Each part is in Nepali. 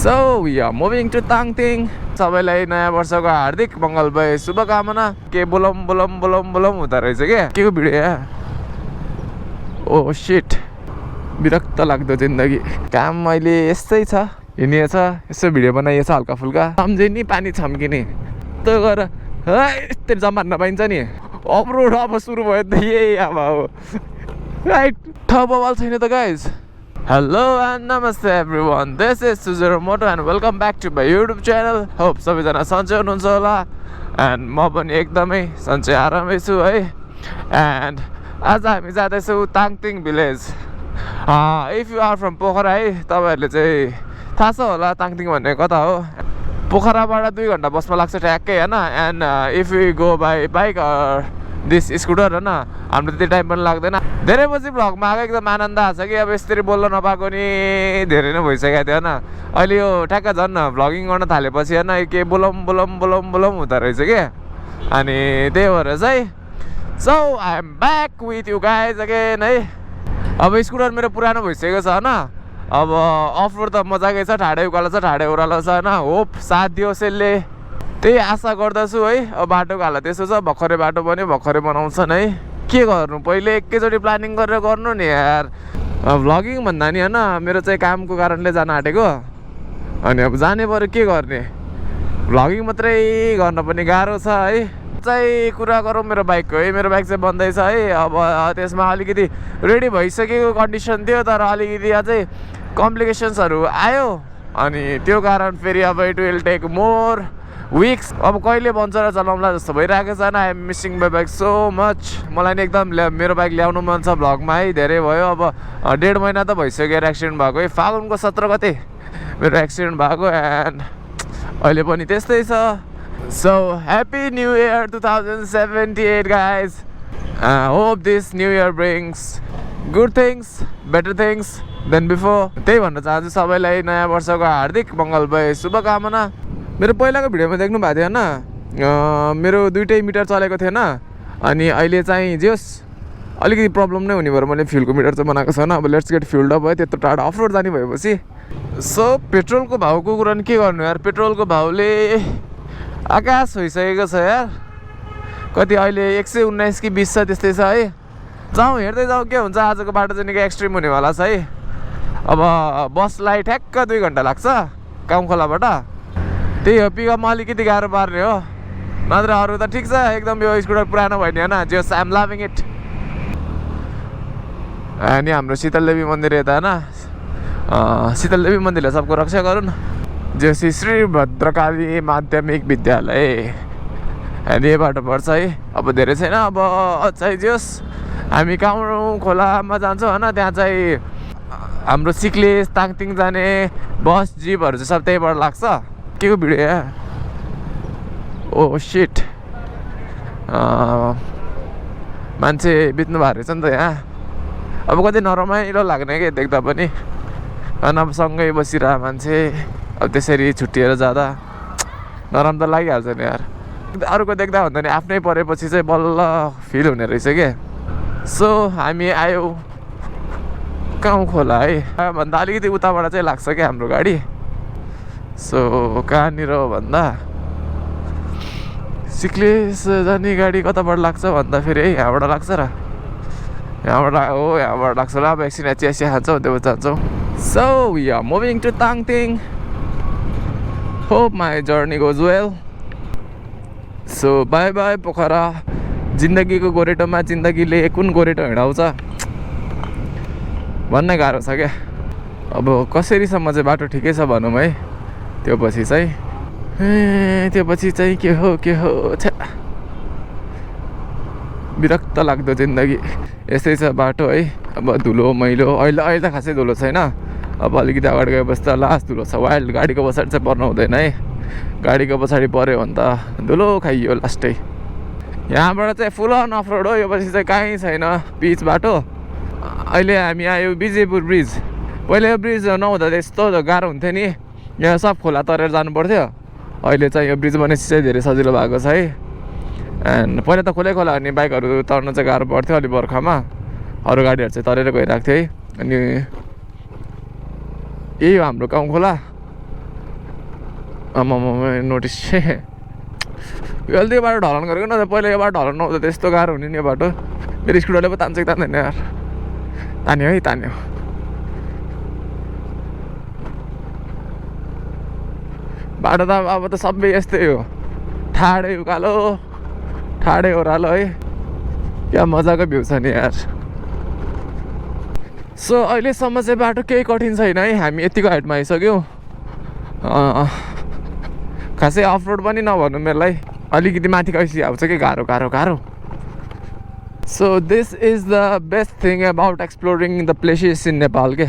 So we are moving to Tangting. सबैलाई नयाँ वर्षको हार्दिक मङ्गलमय शुभकामना। के बोलम बोलम बोलम बोलम हुँदो रहेछ के को भिडियो ओ शिट विरक्त लाग्दो जिन्दगी काम अहिले यस्तै छ हिँडिएछ यसो भिडियो बनाइएछ हल्का फुल्का सम्झे नि पानी छम्किने त्यो गर यस्तै जमान्न पाइन्छ नि अफरोड अब सुरु भयो त यही अब हो राइट ठाउँ बवाल छैन त guys Hello and namaste everyone, this is Suzero Moto and welcome back to my YouTube channel. Hope सबैजना सन्चै हुनुहुन्छ होला and म पनि एकदमै सन्चै आरामै छु है and आज हामी जाँदैछौँ ताङतिङ village if you are from Pokhara है तपाईहरुले चाहिँ थाहा छ होला ताङतिङ भन्ने कता हो पोखराबाट 2 घण्टा बसमा लाग्छ ट्याक्कै हैन and if we go by bike or this scooter हैन हाम्रो त्यति टाइम पनि लाग्दैन धेरै पछि भ्लगमा आएको एकदम आनन्द आछ कि अब यसरी बोल्न नपाएको नि धेरै नै भइसकेको थियो हैन अहिले यो ठ्याक्क झन् भ्लगिङ गर्न थालेपछि हैन के बोलम बोलम बोलम बोलम हुँदो रहेछ के अनि त्यही भएर चाहिँ so I am back with you guys again है अब स्कुटर मेरो पुरानो भइसकेको छ हैन अब अफरोड त मजाकै छ ठाडै उकालो छ ठाडै ओह्रालो छ हैन होप साथ दियोस् यसले त्यही आशा गर्दछु है अब बाटोको हालत यसो छ भर्खरै बाटो बन्यो भर्खरै बनाउँछन् है के गर्नु पहिले एकैचोटि प्लानिङ गरेर गर्नु नि यार भ्लगिङ भन्दा नि हैन मेरो चाहिँ कामको कारणले जान आँटेको अनि अब जाने पऱ्यो के गर्ने भ्लगिङ मात्रै गर्न पनि गाह्रो छ है चाहिँ कुरा गरौँ मेरो बाइकको है मेरो बाइक चाहिँ बन्दैछ है अब त्यसमा अलिकति रेडी भइसकेको कन्डिसन थियो तर अलिकति अझै कम्प्लिकेसन्सहरू आयो अनि त्यो कारण फेरि अब it will take more weeks अब कहिले बन्छ र चलाउँला जस्तो भइरहेको छ I am missing my bike so much मलाई नि एकदम मेरो बाइक ल्याउनु मन छ भ्लगमा है धेरै भयो अब 1.5 महिना त भइसक्यो एक्सिडेन्ट भएको है फागुनको 17 गते मेरो एक्सिडेन्ट भएको एन्ड अहिले पनि त्यस्तै छ so happy new year 2078 guys hope this new year brings good things better things than before त्यही भन्न चाहन्छु सबैलाई नयाँ वर्षको हार्दिक मङ्गलमय शुभकामना मेरो पहिलाको भिडियोमा देख्नु भएको थियो हैन मेरो 2टै मिटर चलेको थिएन अनि अहिले चाहिँ जेस अलिकति प्रब्लम नै हुने भएर मैले फ्युलको मिटर चाहिँ बनाएको छैन अब लेट्स गेट फ्युल्ड अप भयो त्यत्रो टाढा अफरोड जाने भएपछि सो पेट्रोलको भाउको कुरा नि के गर्नु यार पेट्रोलको भाउले आकाश भइसकेको छ यार कति अहिले 119 कि 20 छ त्यस्तै छ है जाउँ हेर्दै जाउँ के हुन्छ आजको बाटो चाहिँ निकै एक्सट्रिम हुनेवाला छ है अब बसलाई ठ्याक्क 2 घण्टा लाग्छ कामखोलाबाट त्यही हो पिकअपमा अलिकति गाह्रो पार्ने हो नत्र अरू त ठिक छ एकदम यो स्कुटर पुरानो भयो नि होइन जस आइ एम लभिङ इट अनि हाम्रो शीतलदेवी मन्दिर यता होइन शीतलदेवी मन्दिरले सबको रक्षा गरून् जोशी श्री भद्रकाली माध्यमिक विद्यालय अनि यहीबाट पर्छ है अब धेरै छैन अब चाहिँ जोस् हामी काउँ खोलामा जान्छौँ होइन त्यहाँ चाहिँ हाम्रो सिक्लेस ताङतिङ जाने बस जिपहरू चाहिँ सब त्यहीबाट लाग्छ के को भिडियो ओ शिट मान्छे बित्नु भएको रहेछ नि त यहाँ अब कति नरमाइलो लाग्ने के देख्दा पनि अनि अब सँगै बसिरह मान्छे अब त्यसरी छुट्टिएर जाँदा नराम्रो त लागिहाल्छ नि यार अरूको देख्दा भन्दा नि आफ्नै परेपछि चाहिँ बल्ल फिल हुने रहेछ के सो हामी आयो गाउँ खोला है भन्दा अलिकति उताबाट चाहिँ लाग्छ क्या हाम्रो गाडी सो कहाँनिर हो भन्दा सिक्लेस जाने गाडी कताबाट लाग्छ भन्दा फेरि है यहाँबाट लाग्छ र यहाँबाट लाग्छ ल अब एकछिन चिया खान्छौँ त्यो जान्छौँ so we are moving to Tangting hope my journey goes well so bye bye Pokhara जिन्दगीको गोरेटोमा जिन्दगीले कुन गोरेटो हिँडाउँछ भन्न गाह्रो छ क्या अब कसरीसम्म चाहिँ बाटो ठिकै छ भनौँ है त्यो पछि चाहिँ के हो छ्या विरक्त लाग्दो जिन्दगी यस्तै छ बाटो है अब धुलो मैलो अहिले त खासै धुलो छैन अब अलिकति अगाडि गएपछि त लास्ट धुलो छ वाइल्ड गाडीको पछाडि चाहिँ पर्नु हुँदैन है गाडीको पछाडि पऱ्यो भने त धुलो खाइयो लास्टै यहाँबाट चाहिँ फुल अन अफरोड हो यो पछि चाहिँ कहीँ छैन पिच बाटो अहिले हामी आयो विजयपुर ब्रिज पहिला यो ब्रिज नहुँदा यस्तो गाह्रो हुन्थ्यो नि यहाँ सब खोला तरेर जानु पर्थ्यो अहिले चाहिँ यो ब्रिज बनेपछि चाहिँ धेरै सजिलो भएको छ है एन्ड पहिला त खोलै खोला अनि बाइकहरू तर्न चाहिँ गाह्रो पर्थ्यो अलि बर्खामा अरू गाडीहरू चाहिँ तरेर गइरहेको थियो है अनि यही हो हाम्रो गाउँ खोला नोटिस अहिले यो बाटो ढलन गरेको न पहिला यो बाटो ढलन नहुँदा त्यस्तो गाह्रो हुने नि यो बाटो मेरो स्कुटरले पो तान्छ कि तान्दैन यार तान्यो है तान्यो बाटो त अब त सबै यस्तै हो ठाडै उकालो ठाडै ओह्रालो है क्या मजाको भ्यू छ नि यार सो अहिलेसम्म चाहिँ बाटो केही कठिन छैन है हामी यतिको हाइटमा आइसक्यौँ खासै अफरोड पनि नभन्नु मेरोलाई अलिकति माथि गएपछि आउँछ कि गाह्रो गाह्रो गाह्रो so this is the best thing about exploring the places in Nepal के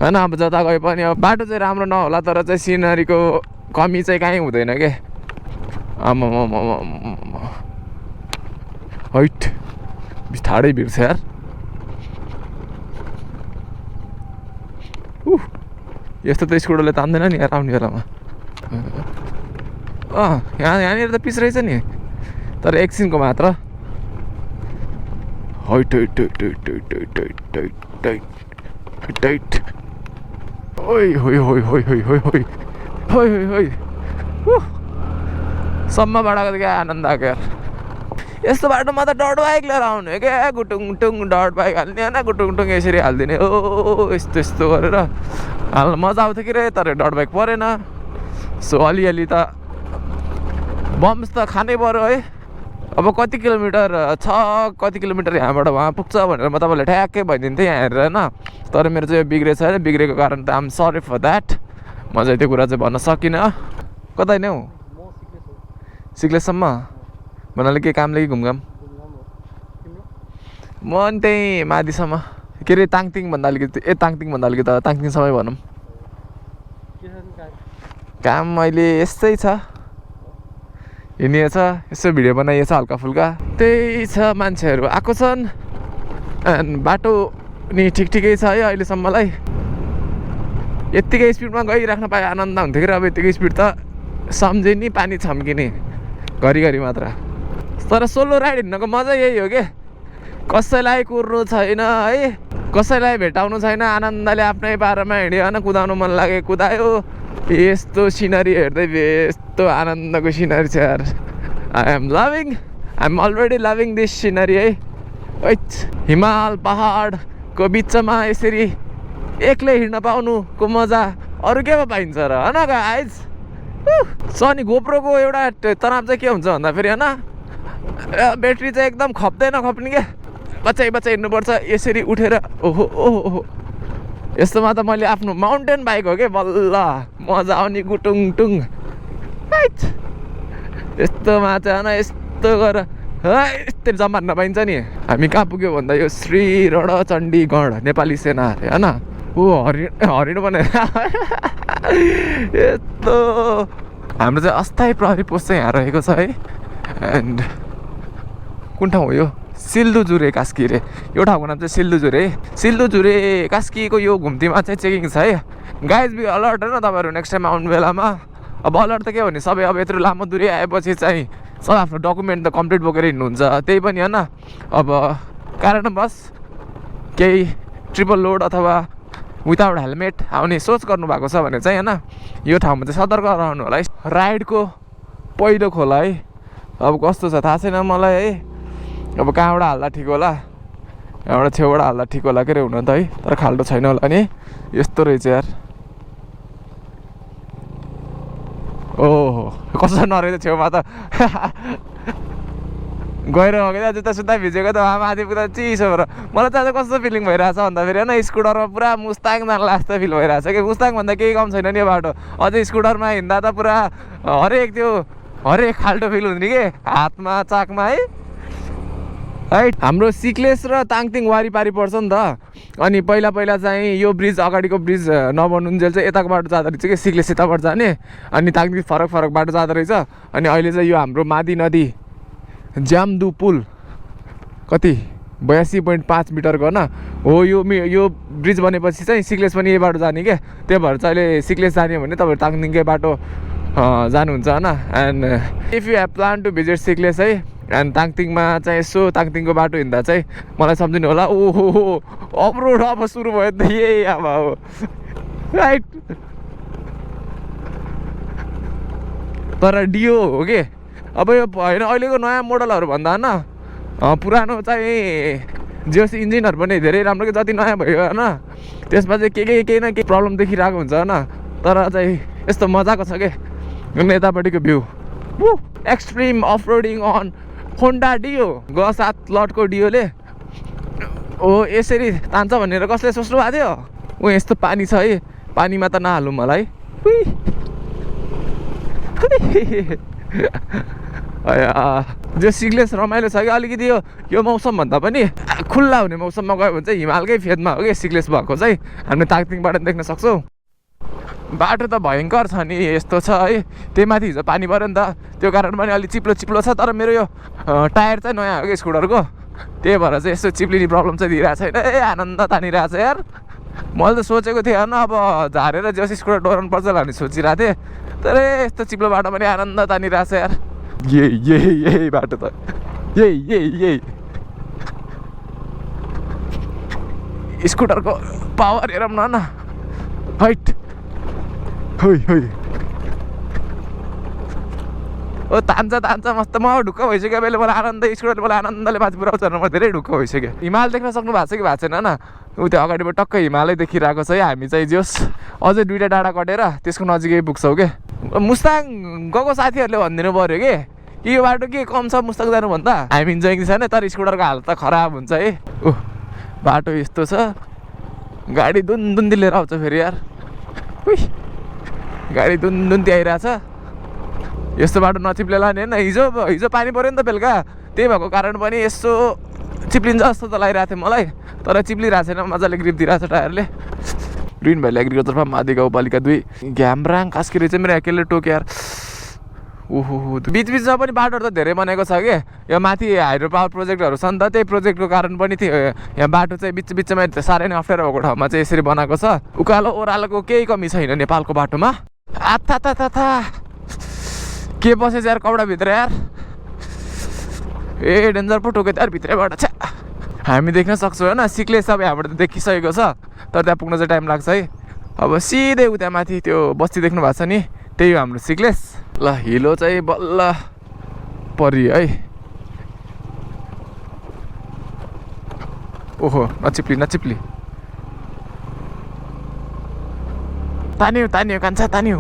होइन अब जता गए पनि अब बाटो चाहिँ राम्रो नहोला तर चाहिँ सिनरीको कमी चाहिँ काहीँ हुँदैन के हैट ठाडै भिड छ यार यस्तो त स्कुटरले तान्दैन नि यार आउने बेलामा यहाँनिर त पिस रहेछ नि तर एकछिनको मात्र हैट हैट हैट हैट हैट हैट हैट हैट ओइ होइ होइ होइ होइ होइ होइ होइ होइ होइ सम्म बाटाको त क्या आनन्द आएको यार यस्तो बाटोमा त डट बाइक लिएर आउने क्या गुटुङ टुङ डट बाइक हाल्ने होइन गुटुङ टुङ यसरी हालिदिने ओ यस्तो यस्तो गरेर हाल्न मजा आउँथ्यो कि रे तर डट बाइक परेन सो अलिअलि त बम्स त खानै पऱ्यो है अब कति किलोमिटर छ कति किलोमिटर यहाँबाट वहाँ पुग्छ भनेर म तपाईँलाई ठ्याक्कै भनिदिन्थेँ यहाँ हेरेर होइन तर मेरो चाहिँ बिग्रेछ होइन बिग्रेको कारण त आम सरी फर द्याट म चाहिँ त्यो कुरा चाहिँ भन्न सकिनँ कता नै हौ सिक्लेसम्म भन्नाले के कामले कि घुमघाम म अनि त्यहीँ माथिसम्म के अरे ताङतिङ भन्दा अलिकति ताङतिङ भन्दा अलिकति ताङतिङसम्मै भनौँ काम अहिले यस्तै छ हिँडिएछ यसो भिडियो बनाइएछ हल्का फुल्का त्यही छ मान्छेहरू आएको छन् एन्ड बाटो नि ठिक ठिकै छ है अहिलेसम्मलाई यत्तिकै स्पिडमा गइराख्न पाए आनन्द हुन्थ्यो कि अब यत्तिकै स्पिड त सम्झे नि पानी छम्किने घरिघरि मात्र तर सोलो राइड हिँड्नको मजा यही हो कि कसैलाई कुर्नु छैन है कसैलाई भेटाउनु छैन आनन्दले आफ्नै पारामा हिँड्यो होइन कुदाउनु मन लाग्यो कुदायो यस्तो सिनरी हेर्दै यस्तो आनन्दको सिनरी छ यार I am already loving this scenery है हिमाल पहाडको बिचमा यसरी एक्लै हिँड्न पाउनुको मजा अरू केमा पाइन्छ र होइन गाइज सनी गोप्रोको एउटा तनाव चाहिँ के हुन्छ भन्दाखेरि होइन ब्याट्री चाहिँ एकदम खप्दै नखप्ने क्या बचाइ बचाइ हिँड्नुपर्छ यसरी उठेर ओहो ओहो ओहो यस्तोमा त मैले आफ्नो माउन्टेन बाइक हो कि बल्ल मजा आउने गुटुङ टुङ यस्तोमा चाहिँ होइन यस्तो गरेर यस्तै जम्मा नपाइन्छ नि हामी कहाँ पुग्यो भन्दा यो श्री रणचण्डीगढ नेपाली सेना अरे होइन हरिण भने यस्तो हाम्रो चाहिँ अस्थायी प्रहरी पोस्ट चाहिँ यहाँ रहेको छ है एन्ड कुन ठाउँ हो यो सिल्दुजुरे कास्की रे यो ठाउँको नाम चाहिँ सिल्दुजुरे सिल्दुजुरे कास्कीको यो घुम्तीमा चाहिँ चेकिङ छ है गाइज बी अलर्ट होइन तपाईँहरू नेक्स्ट टाइम आउनु बेलामा अब अलर्ट त के भने सबै अब यत्रो लामो दूरी आएपछि चाहिँ सब आफ्नो डकुमेन्ट त कम्प्लिट बोकेर हिँड्नुहुन्छ त्यही पनि होइन अब कारणवश केही ट्रिपल लोड अथवा विदाउट हेलमेट आउने सोच गर्नुभएको छ भने चाहिँ होइन यो ठाउँमा चाहिँ सतर्क रहनु होला है राइडको पहिलो खोला है अब कस्तो छ थाहा छैन मलाई है अब कहाँबाट हाल्दा ठिक होला यहाँबाट छेउबाट हाल्दा ठिक होला के अरे हुन त है तर खाल्डो छैन होला नि यस्तो रहेछ यार ओहो कस्तो नरहेछ छेउमा त गएर गएर जुत्ता सुत्ता भिजेको त माथि पुग्दा चिसो भएर मलाई चाहिँ कस्तो फिलिङ भइरहेछ भन्दाखेरि होइन स्कुटरमा पुरा मुस्ताङ जान लास्ट फिल भइरहेछ कि मुस्ताङ भन्दा केही कम छैन नि यो बाटो अझै स्कुटरमा हिँड्दा त पुरा हरेक खाल्टो फिल हुने कि हातमा चाकमा है हाम्रो सिक्लेस र ताङतिङ वारिपारि पर्छ नि त अनि पहिला चाहिँ यो ब्रिज अगाडिको ब्रिज नबन्नुन्जेल चाहिँ यताको बाटो जाँदो रहेछ कि सिक्लेस यताबाट जाने अनि ताङतिङ फरक बाटो जाँदो रहेछ अनि अहिले चाहिँ यो हाम्रो मादी नदी ज्याम्दु पुल कति 82.5 मिटरको होइन हो यो ब्रिज बनेपछि चाहिँ सिक्लेस पनि यही बाटो जाने क्या त्यही भएर चाहिँ अहिले सिक्लेस जाने भने तपाईँहरू ताङतिङकै बाटो जानुहुन्छ होइन and if you have plan to visit Sikles है एन्ड ताङतिङमा चाहिँ यसो ताङतिङको बाटो हिँड्दा चाहिँ मलाई सम्झिनु होला ओहो अफरोड अब सुरु भयो त यही अब हो राइट तर डियो हो कि अब यो होइन अहिलेको नयाँ मोडलहरू भन्दा होइन पुरानो चाहिँ जियोस इन्जिनहरू पनि धेरै राम्रो कि जति नयाँ भयो होइन त्यसमा चाहिँ केही न केही प्रब्लम देखिरहेको हुन्छ होइन तर चाहिँ यस्तो मजाको छ कि यतापट्टिको view extreme offroading on Honda Dio 7 लटको डियोले हो यसरी तान्छ भनेर कसले सोच्नु भएको थियो यस्तो पानी छ है पानीमा त नहालौँ मलाई जो सिग्लेस रमाइलो छ कि अलिकति यो मौसम भन्दा पनि खुल्ला हुने मौसममा गयो भने चाहिँ हिमालकै फेदमा हो कि सिग्लेस भएको चाहिँ हामीले ताङतिङबाट देख्न सक्छौँ बाटो त भयङ्कर छ नि यस्तो छ है त्यही माथि हिजो पानी पऱ्यो नि त त्यो कारण पनि अलिक चिप्लो छ तर मेरो यो टायर चाहिँ नयाँ हो कि स्कुटरको त्यही भएर चाहिँ यस्तो चिप्लिने प्रब्लम चाहिँ दिइरहेको छैन आनन्द तानिरहेको छ यार मैले त सोचेको थिएँ होइन अब झारेर जस स्कुटर डोराउनु पर्छ भन्ने सोचिरहेको थिएँ तर यस्तो चिप्लो बाटो पनि आनन्द तानिरहेको छ यार यही बाटो त यही स्कुटरको पावर हेरौँ न हाइट तान्छ मस्त म ढुक्क भइसक्यो मैले मलाई आनन्द स्कुटरले मलाई आनन्दले माथि पुऱ्याउँछ म धेरै ढुक्क भइसक्यो हिमाल देख्न सक्नु भएको छ कि भएको छैन होइन त्यो अगाडिबाट टक्कै हिमालै देखिरहेको छ है हामी चाहिँ जोस् अझै 2टा डाँडा कटेर त्यसको नजिकै पुग्छौँ कि मुस्ताङ गएको साथीहरूले भनिदिनु पऱ्यो कि यो बाटो के कम छ मुस्ताङ जानु भन्दा हामी इन्जोइङ छैन तर स्कुटरको हालत त खराब हुन्छ है बाटो यस्तो छ गाडी दुन्दी लिएर आउँछ फेरि यार गाडी दुन्दी आइरहेछ यस्तो बाटो नचिप्लेला नि होइन हिजो पानी पऱ्यो नि त बेलुका त्यही भएको कारण पनि यसो चिप्लिन्छ जस्तो त लागिरहेको थियो मलाई तर चिप्लिरहेको छैन मजाले ग्रिप दिइरहेको छ टायरले ग्रिन भ्याली एग्रिकल्चर फार्म माथि गाउँपालिका 2 घ्यामराङ कास्किरी चाहिँ मेरो एक्लै टोक्यो यार बिचमा पनि बाटोहरू त धेरै बनेको छ कि यो माथि हाइड्रो पावर प्रोजेक्टहरू छ नि त त्यही प्रोजेक्टको कारण पनि थियो यहाँ बाटो चाहिँ बिचमा साह्रै नै अप्ठ्यारो भएको ठाउँमा चाहिँ यसरी बनाएको छ उकालो ओह्रालोको केही कमी छैन नेपालको बाटोमा के बसेछ यार कपडाभित्र यार डेन्जर पो टोक्यो यार भित्रैबाट छ्या हामी देख्न सक्छौँ होइन सिक्लेस अब यहाँबाट देखिसकेको छ तर त्यहाँ पुग्न चाहिँ टाइम लाग्छ है अब सिधै उता माथि त्यो बस्ती देख्नु भएको छ नि त्यही हो हाम्रो सिक्लेस ल हिलो चाहिँ बल्ल परियो है ओहो नचिप्ली तान्यो कान्छा तान्यो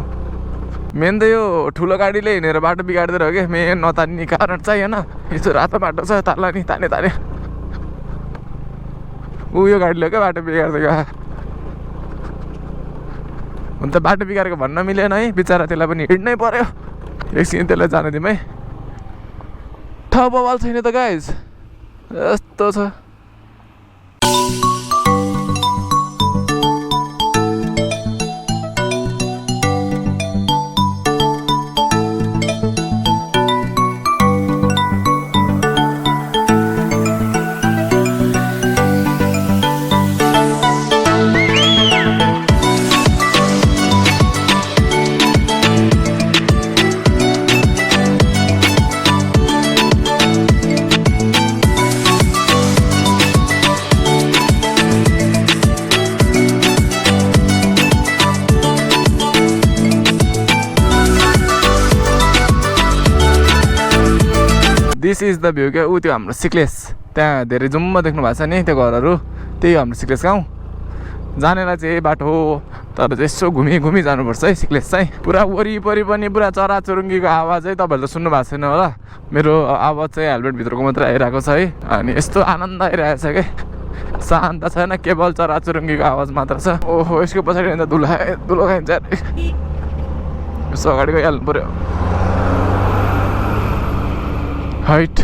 मेन त यो ठुलो गाडीले हिँडेर बाटो बिगार्दै रह्यो कि मेन नतान्ने कारण चाहिँ होइन यस्तो रातो बाटो छ तान्ला नि ताने यो गाडीले क्या बाटो बिगार्दै हुन त बाटो बिगारेको भन्न मिलेन है बिचरा त्यसलाई पनि हिँड्नै पर्यो एकछिन त्यसलाई जानु दिउँ है ठाउँ बवाल छैन त गाइज यस्तो छ दिस इज द भ्यू क्या त्यो हाम्रो सिक्लेस त्यहाँ धेरै जुम्मा देख्नु भएको छ नि त्यो घरहरू त्यही हाम्रो सिक्लेस गाउँ जानेलाई चाहिँ यही बाटो हो तर चाहिँ यसो घुमी जानुपर्छ है सिक्लेस चाहिँ पुरा वरिपरि पनि पुरा चराचुरुङ्गीको आवाज है तपाईँहरूले त सुन्नु भएको छैन होला मेरो आवाज चाहिँ हेलमेटभित्रको मात्रै आइरहेको छ है अनि यस्तो आनन्द आइरहेको छ क्या शान्त छैन केवल चराचुरुङ्गीको आवाज मात्र छ ओहो यसको पछाडि अन्त धुलो खाइन्छ यसो अगाडि गइहाल्नु पऱ्यो हाइट